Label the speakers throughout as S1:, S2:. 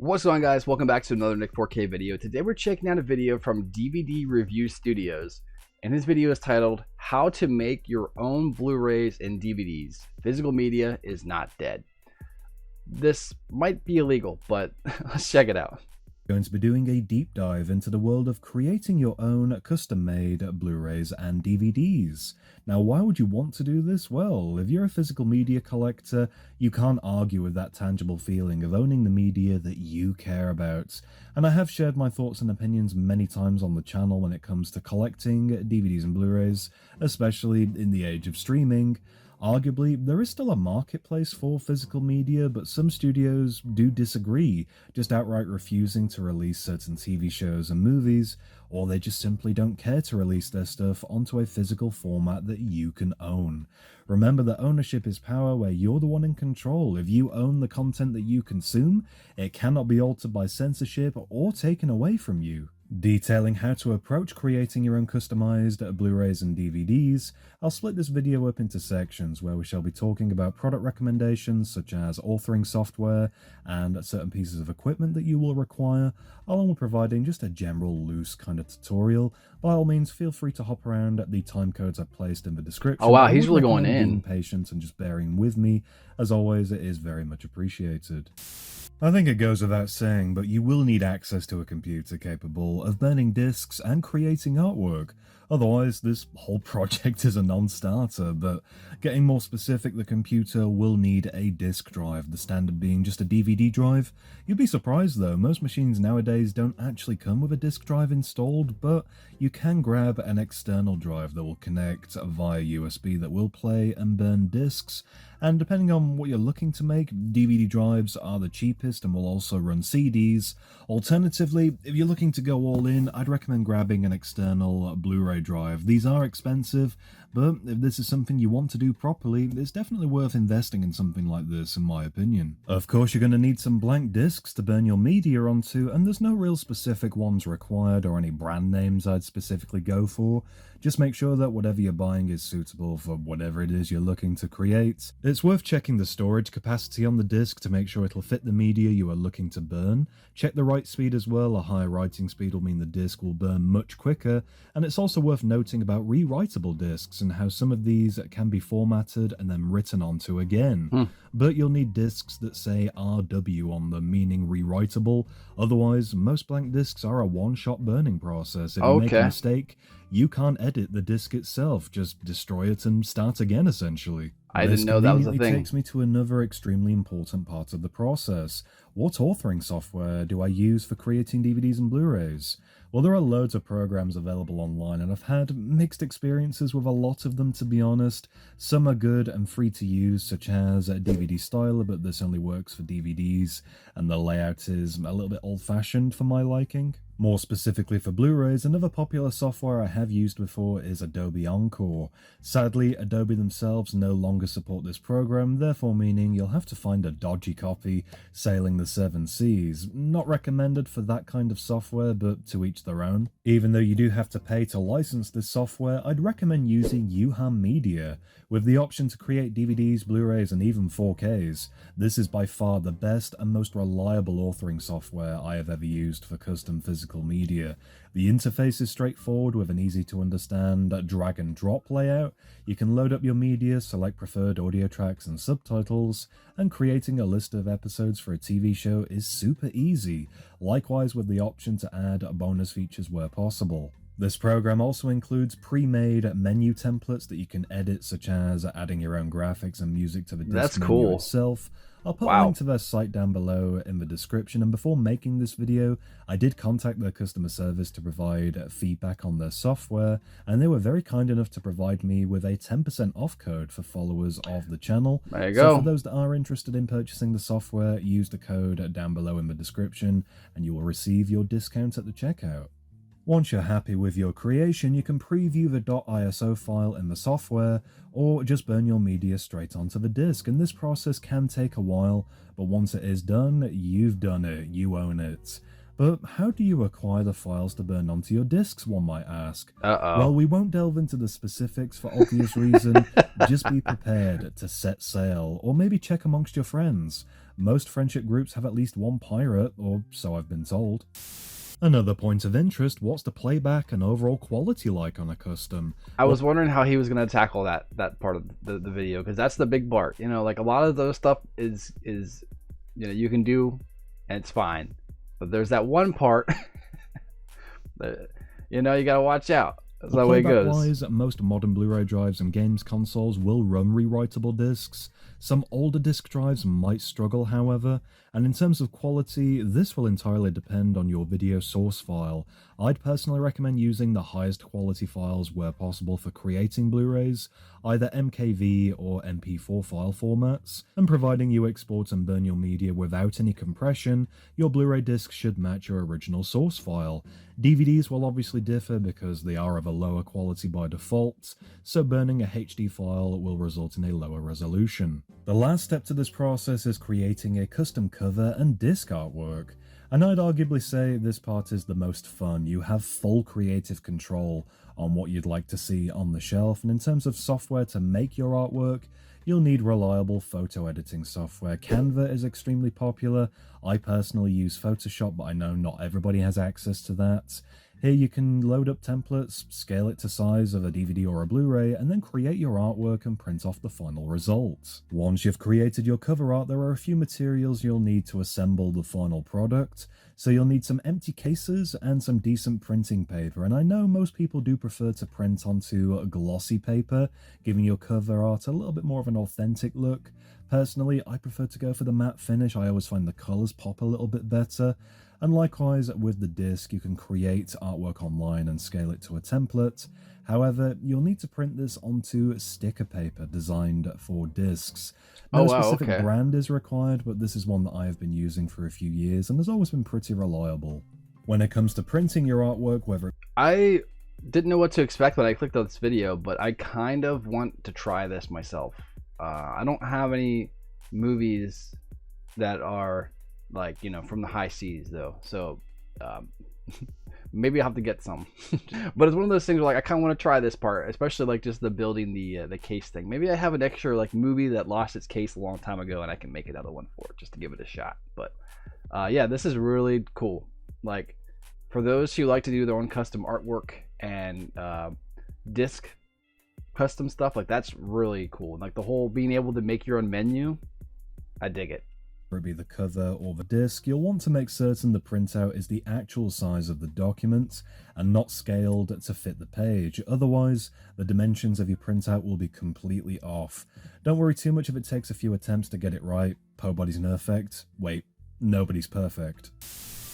S1: What's going on, guys? Welcome back to another Nick 4K video. Today we're checking out a video from DVD Review Studios, and this video is titled How to Make Your Own Blu-rays and DVDs. Physical media is not dead. This might be illegal, but let's check it out.
S2: Going to be doing a deep dive into the world of creating your own custom-made Blu-rays and DVDs. Now, why would you want to do this? Well, if you're a physical media collector, you can't argue with that tangible feeling of owning the media that you care about. And I have shared my thoughts and opinions many times on the channel when it comes to collecting DVDs and Blu-rays, especially in the age of streaming. Arguably, there is still a marketplace for physical media, but some studios do disagree, just outright refusing to release certain TV shows and movies, or they just simply don't care to release their stuff onto a physical format that you can own. Remember that ownership is power, where you're the one in control. If you own the content that you consume, it cannot be altered by censorship or taken away from you. Detailing how to approach creating your own customized Blu-rays and DVDs, I'll split this video up into sections where we shall be talking about product recommendations such as authoring software and certain pieces of equipment that you will require, along with providing just a general loose kind of tutorial. By all means, feel free to hop around at the time codes I've placed in the description.
S1: Oh wow, he's really going in.
S2: Being patient and just bearing with me. As always, it is very much appreciated. I think it goes without saying, but you will need access to a computer capable of burning discs and creating artwork. Otherwise, this whole project is a non-starter, but getting more specific, the computer will need a disk drive, the standard being just a DVD drive. You'd be surprised though, most machines nowadays don't actually come with a disk drive installed, but you can grab an external drive that will connect via USB that will play and burn discs. And depending on what you're looking to make, DVD drives are the cheapest and will also run CDs. Alternatively, if you're looking to go all in, I'd recommend grabbing an external Blu-ray drive. These are expensive, but if this is something you want to do properly, it's definitely worth investing in something like this, in my opinion. Of course, you're going to need some blank discs to burn your media onto, and there's no real specific ones required or any brand names I'd specifically go for. Just make sure that whatever you're buying is suitable for whatever it is you're looking to create. It's worth checking the storage capacity on the disc to make sure it'll fit the media you are looking to burn. Check the write speed as well. A higher writing speed will mean the disc will burn much quicker, and it's also worth noting about rewritable discs and how some of these can be formatted and then written onto again. But you'll need discs that say RW on them, meaning rewritable. Otherwise, most blank discs are a one-shot burning process. If you make a mistake, you can't edit the disc itself, just destroy it and start again, essentially.
S1: I didn't know that was a thing.
S2: This takes me to another extremely important part of the process. What authoring software do I use for creating DVDs and Blu-rays? Well, there are loads of programs available online, and I've had mixed experiences with a lot of them, to be honest. Some are good and free to use, such as DVD Styler, but this only works for DVDs, and the layout is a little bit old-fashioned for my liking. More specifically for Blu-rays, another popular software I have used before is Adobe Encore. Sadly, Adobe themselves no longer support this program, therefore meaning you'll have to find a dodgy copy sailing the 7 seas. Not recommended for that kind of software, but to each their own. Even though you do have to pay to license this software, I'd recommend using UHAM Media. With the option to create DVDs, Blu-rays, and even 4Ks, this is by far the best and most reliable authoring software I have ever used for custom physical media. The interface is straightforward with an easy to understand drag and drop layout. You can load up your media, select preferred audio tracks and subtitles, and creating a list of episodes for a TV show is super easy. Likewise with the option to add bonus features where possible. This program also includes pre-made menu templates that you can edit, such as adding your own graphics and music to the disc menu itself. I'll put a link to their site down below in the description, and before making this video, I did contact their customer service to provide feedback on their software, and they were very kind enough to provide me with a 10% off code for followers of the channel.
S1: There you
S2: go.
S1: So
S2: for those that are interested in purchasing the software, use the code down below in the description, and you will receive your discount at the checkout. Once you're happy with your creation, you can preview the .iso file in the software, or just burn your media straight onto the disc, and this process can take a while, but once it is done, you've done it, you own it. But how do you acquire the files to burn onto your discs, one might ask? Well, we won't delve into the specifics for obvious reason, just be prepared to set sail, or maybe check amongst your friends. Most friendship groups have at least one pirate, or so I've been told. Another point of interest, what's the playback and overall quality like on a custom?
S1: I was wondering how he was going to tackle that part of the video, because that's the big part. You know, like a lot of those stuff is you know, you can do and it's fine, but there's that one part that, you know, you got to watch out. That's the way it goes.
S2: Wise, most modern Blu-ray drives and games consoles will run rewritable discs. Some older disc drives might struggle, however, and in terms of quality, this will entirely depend on your video source file. I'd personally recommend using the highest quality files where possible for creating Blu-rays, either MKV or MP4 file formats, and providing you export and burn your media without any compression, your Blu-ray disc should match your original source file. DVDs will obviously differ because they are of a lower quality by default, so burning a HD file will result in a lower resolution. The last step to this process is creating a custom cover and disc artwork. And I'd arguably say this part is the most fun. You have full creative control on what you'd like to see on the shelf, and in terms of software to make your artwork, you'll need reliable photo editing software. Canva is extremely popular. I personally use Photoshop, but I know not everybody has access to that. Here you can load up templates, scale it to size of a DVD or a Blu-ray, and then create your artwork and print off the final result. Once you've created your cover art, there are a few materials you'll need to assemble the final product. So you'll need some empty cases and some decent printing paper, and I know most people do prefer to print onto glossy paper, giving your cover art a little bit more of an authentic look. Personally, I prefer to go for the matte finish. I always find the colors pop a little bit better. And likewise with the disc, you can create artwork online and scale it to a template. However, you'll need to print this onto sticker paper designed for discs. No specific brand is required, but this is one that I have been using for a few years and has always been pretty reliable. When it comes to printing your artwork, whether...
S1: I didn't know what to expect when I clicked on this video, but I kind of want to try this myself. I don't have any movies that are like, you know, from the high seas though, so maybe I'll have to get some. But it's one of those things where, like, I kind of want to try this part, especially like just the building the case thing. Maybe I have an extra like movie that lost its case a long time ago and I can make another one for it just to give it a shot. But yeah, this is really cool. Like, for those who like to do their own custom artwork and disc custom stuff, like, that's really cool. Like the whole being able to make your own menu, I dig it.
S2: It be the cover or the disc, you'll want to make certain the printout is the actual size of the document and not scaled to fit the page. Otherwise, the dimensions of your printout will be completely off. Don't worry too much if it takes a few attempts to get it right. Nobody's perfect. Wait, nobody's perfect.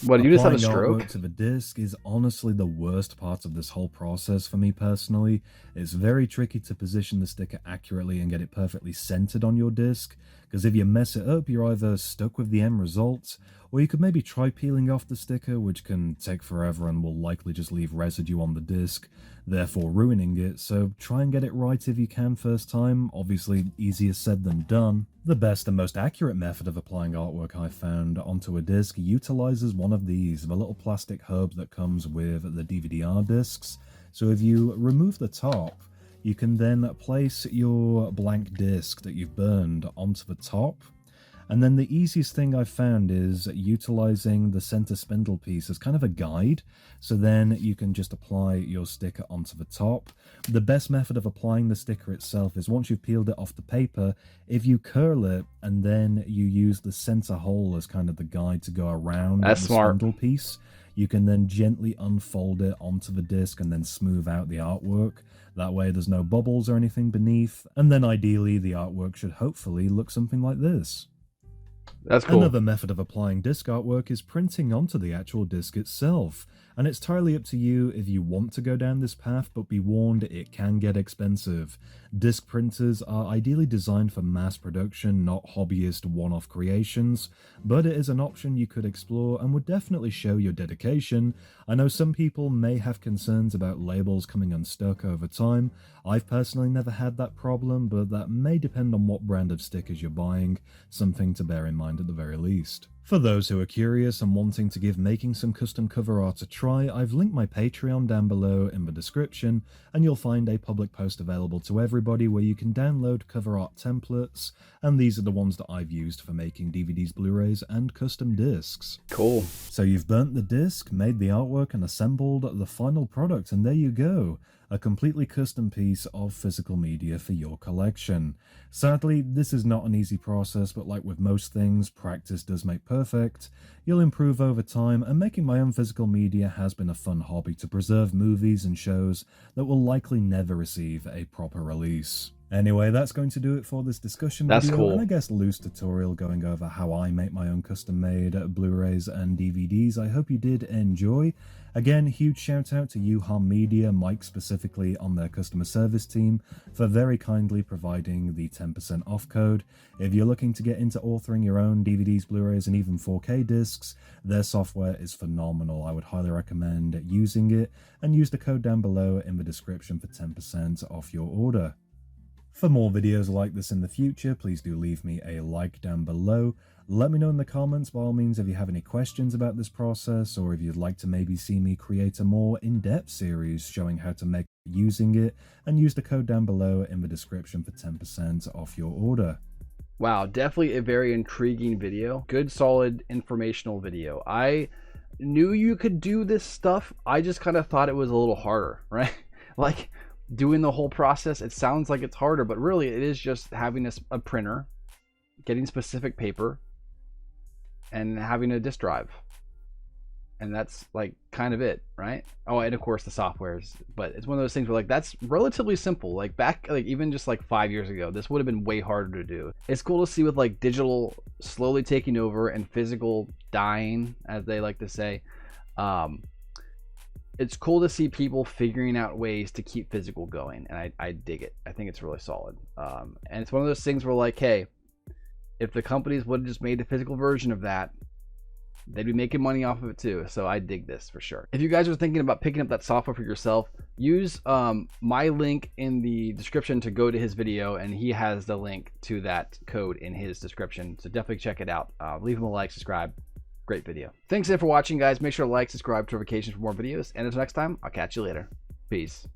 S1: What, you just have a stroke?
S2: Artwork to the disc is honestly the worst part of this whole process for me personally. It's very tricky to position the sticker accurately and get it perfectly centered on your disc, because if you mess it up, you're either stuck with the end result, or you could maybe try peeling off the sticker, which can take forever and will likely just leave residue on the disc, therefore ruining it. So try and get it right if you can first time. Obviously easier said than done. The best and most accurate method of applying artwork I've found onto a disc utilizes one of these, the little plastic hub that comes with the DVD-R discs. So if you remove the top, you can then place your blank disc that you've burned onto the top. And then the easiest thing I've found is utilizing the center spindle piece as kind of a guide. So then you can just apply your sticker onto the top. The best method of applying the sticker itself is once you've peeled it off the paper, if you curl it and then you use the center hole as kind of the guide to go around the spindle piece, you can then gently unfold it onto the disc and then smooth out the artwork. That way there's no bubbles or anything beneath. And then ideally the artwork should hopefully look something like this.
S1: That's cool.
S2: Another method of applying disc artwork is printing onto the actual disc itself, and it's entirely up to you if you want to go down this path, but be warned, it can get expensive. Disc printers are ideally designed for mass production, not hobbyist one-off creations, but it is an option you could explore and would definitely show your dedication. I know some people may have concerns about labels coming unstuck over time. I've personally never had that problem, but that may depend on what brand of stickers you're buying, something to bear in mind at the very least. For those who are curious and wanting to give making some custom cover art a try, I've linked my Patreon down below in the description, and you'll find a public post available to everybody where you can download cover art templates, and these are the ones that I've used for making DVDs, Blu-rays, and custom discs.
S1: Cool.
S2: So you've burnt the disc, made the artwork, and assembled the final product, and there you go. A completely custom piece of physical media for your collection. Sadly, this is not an easy process, but like with most things, practice does make perfect. You'll improve over time, and making my own physical media has been a fun hobby to preserve movies and shows that will likely never receive a proper release. Anyway, that's going to do it for this discussion video,
S1: Cool.
S2: and I guess loose tutorial going over how I make my own custom-made Blu-rays and DVDs. I hope you did enjoy. Again, huge shout out to UHAM Media, Mike specifically on their customer service team, for very kindly providing the 10% off code. If you're looking to get into authoring your own DVDs, Blu-rays, and even 4K discs, their software is phenomenal. I would highly recommend using it, and use the code down below in the description for 10% off your order. For more videos like this in the future, please do leave me a like down below. Let me know in the comments, by all means, if you have any questions about this process, or if you'd like to maybe see me create a more in-depth series showing how to make using it, and use the code down below in the description for 10% off your order.
S1: Wow, definitely a very intriguing video. Good, solid, informational video. I knew you could do this stuff. I just kind of thought it was a little harder, right? Like, doing the whole process, it sounds like it's harder, but really it is just having a printer, getting specific paper, and having a disk drive, and that's like kind of it, right? Oh, and of course the softwares, but it's one of those things where like that's relatively simple. Like back, like even just like 5 years ago, this would have been way harder to do. It's cool to see with like digital slowly taking over and physical dying, as they like to say. It's cool to see people figuring out ways to keep physical going, and I dig it. I think it's really solid. And it's one of those things where like, hey, if the companies would have just made a physical version of that, they'd be making money off of it too. So I dig this for sure. If you guys are thinking about picking up that software for yourself, use my link in the description to go to his video, and he has the link to that code in his description. So definitely check it out. Leave him a like, subscribe. Great video. Thanks again for watching, guys. Make sure to like, subscribe, to notifications for more videos. And until next time, I'll catch you later. Peace.